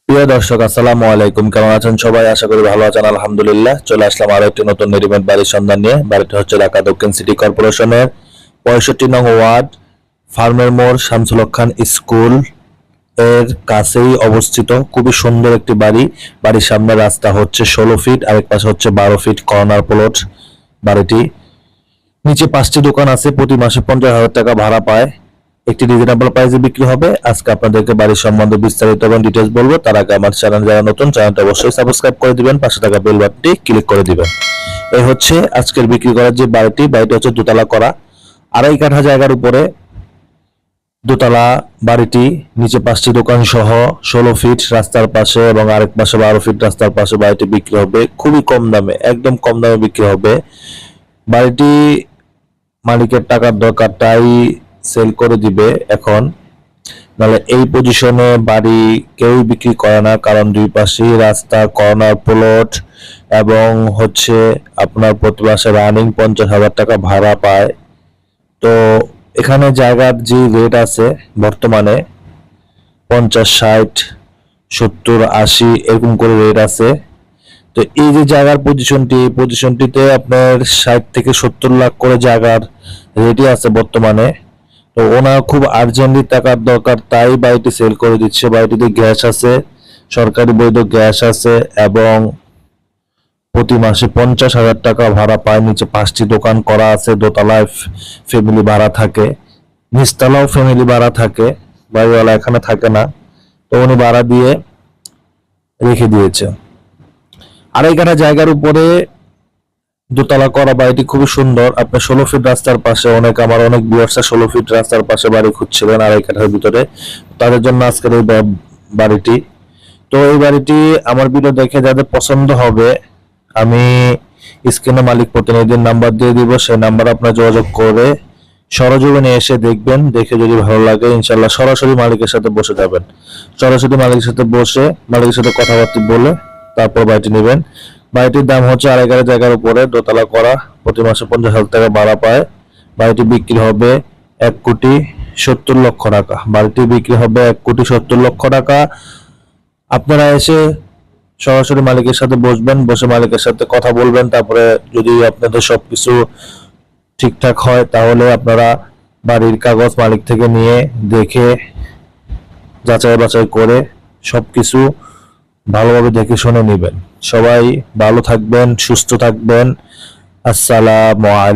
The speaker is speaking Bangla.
প্রিয় দর্শক, আসসালামু আলাইকুম। কেমন আছেন সবাই? আশা করি ভালো আছেন। আলহামদুলিল্লাহ, চলে আসলাম আরো একটি নতুন রেডিমেড বাড়ির সন্ধান নিয়ে। বাড়িটি হচ্ছে ঢাকা দক্ষিণ সিটি কর্পোরেশনের 65 নং ওয়ার্ড, ফার্মের মোড়, শামসুল হক খান স্কুল এর কাছেই অবস্থিত। খুবই সুন্দর একটি বাড়ি। বাড়ির সামনে রাস্তা হচ্ছে 16 ফিট, আরেক পাশে হচ্ছে 12 ফিট কর্নার প্লট। বাড়িটি নিচে 5টি দোকান আছে। প্রতি মাসে 50,000 টাকা ভাড়া পায়। একটি রিজনেবল প্রাইসে বিক্রি হবে। আজকে আপনাদেরকে বাড়ির সম্বন্ধে বিস্তারিত এবং ডিটেইলস বলবো। তার আগে আমার চ্যানেল যারা নতুন, চ্যানেলটা অবশ্যই সাবস্ক্রাইব করে দিবেন, পাশে থাকা বেল বাটনটি ক্লিক করে দিবেন। এই হচ্ছে আজকের বিক্রি করার যে বাড়িটি হচ্ছে দোতলা করা, 2.5 কাঠা জায়গার উপরে দোতলা বাড়িটি। নিচে 5টি দোকান সহ 16 ফিট রাস্তার পাশে এবং আরেক পাশে 12 ফিট রাস্তার পাশে বাড়িটি বিক্রি হবে খুবই কম দামে, একদম কম দামে বিক্রি হবে। বাড়িটি মালিকের টাকার দরকার, তাই সেল করে দিবে এখন। নাহলে এই পজিশনে বাড়ি কেউ বিক্রি করে না, কারণ দুই পাশেই রাস্তা, কর্নার প্লট এবং হচ্ছে আপনার প্রতি মাসে রানিং 50,000 টাকা ভাড়া পায়। তো এখানে জায়গার যে রেট আছে বর্তমানে 50, 60, 70, 80 এরকম করে রেট আছে। তো এই যে জায়গার পজিশনটিতে আপনার 60 থেকে 70 লাখ করে জায়গার রেটই আছে বর্তমানে। তো ওনার খুব আর্জেন্টলি টাকার দরকার, তাই বাড়িটি সেল করে দিচ্ছে। বাড়িটিতে গ্যাস আছে, সরকারি বৈধ গ্যাস আছে এবং প্রতি মাসে 50,000 টাকা ভাড়া পায়। নিচে 5টি দোকান করা আছে। দোতলায় ফ্যামিলি ভাড়া থাকে, নিচতলাও ফ্যামিলি ভাড়া থাকে, বাড়িওয়ালা এখানে থাকে না, তো উনি ভাড়া দিয়ে রেখে দিয়েছে। 2.5 কাঠা জায়গার উপরে দোতলা করা বাড়িটি খুবই সুন্দর। আপনার 16 ফিট রাস্তার পাশে, আমার অনেক ভিউয়ার্স 16 ফিট রাস্তার পাশে বাড়ি খুঁজছিলেন 2.5 কাঠার ভিতরে, তাদের জন্য আজকের এই বাড়িটি। তো এই বাড়িটি আমার ভিডিও দেখে যাদের পছন্দ হবে, আমি স্ক্রিনে মালিক প্রতিনিধির নাম্বার দিয়ে দিব। সেই নাম্বার আপনার যোগাযোগ করে সরজমিনে এসে দেখবেন। দেখে যদি ভালো লাগে ইনশাল্লাহ সরাসরি মালিকের সাথে বসে যাবেন। সরাসরি মালিকের সাথে বসে মালিকের সাথে কথাবার্তা বলে তারপর বাড়িটি নেবেন। বাড়িটির দাম হচ্ছে 2.5 কাঠা জায়গার উপরে দোতলা করা, প্রতি মাসে 50,000 টাকা ভাড়া পায়। বাড়িটি বিক্রি হবে 1,70,00,000 টাকা। বাড়িটি বিক্রি হবে 1,70,00,000 টাকা। আপনারা এসে সরাসরি মালিকের সাথে বসবেন, বসে মালিকের সাথে কথা বলবেন। তারপরে যদি আপনাদের সবকিছু ঠিকঠাক হয় তাহলে আপনারা বাড়ির কাগজ মালিক থেকে নিয়ে দেখে যাচাই বাছাই করে সবকিছু ভালোভাবে দেখে শুনে নেবেন। সবাই ভালো থাকবেন, সুস্থ থাকবেন। আসসালামু আলাইকুম।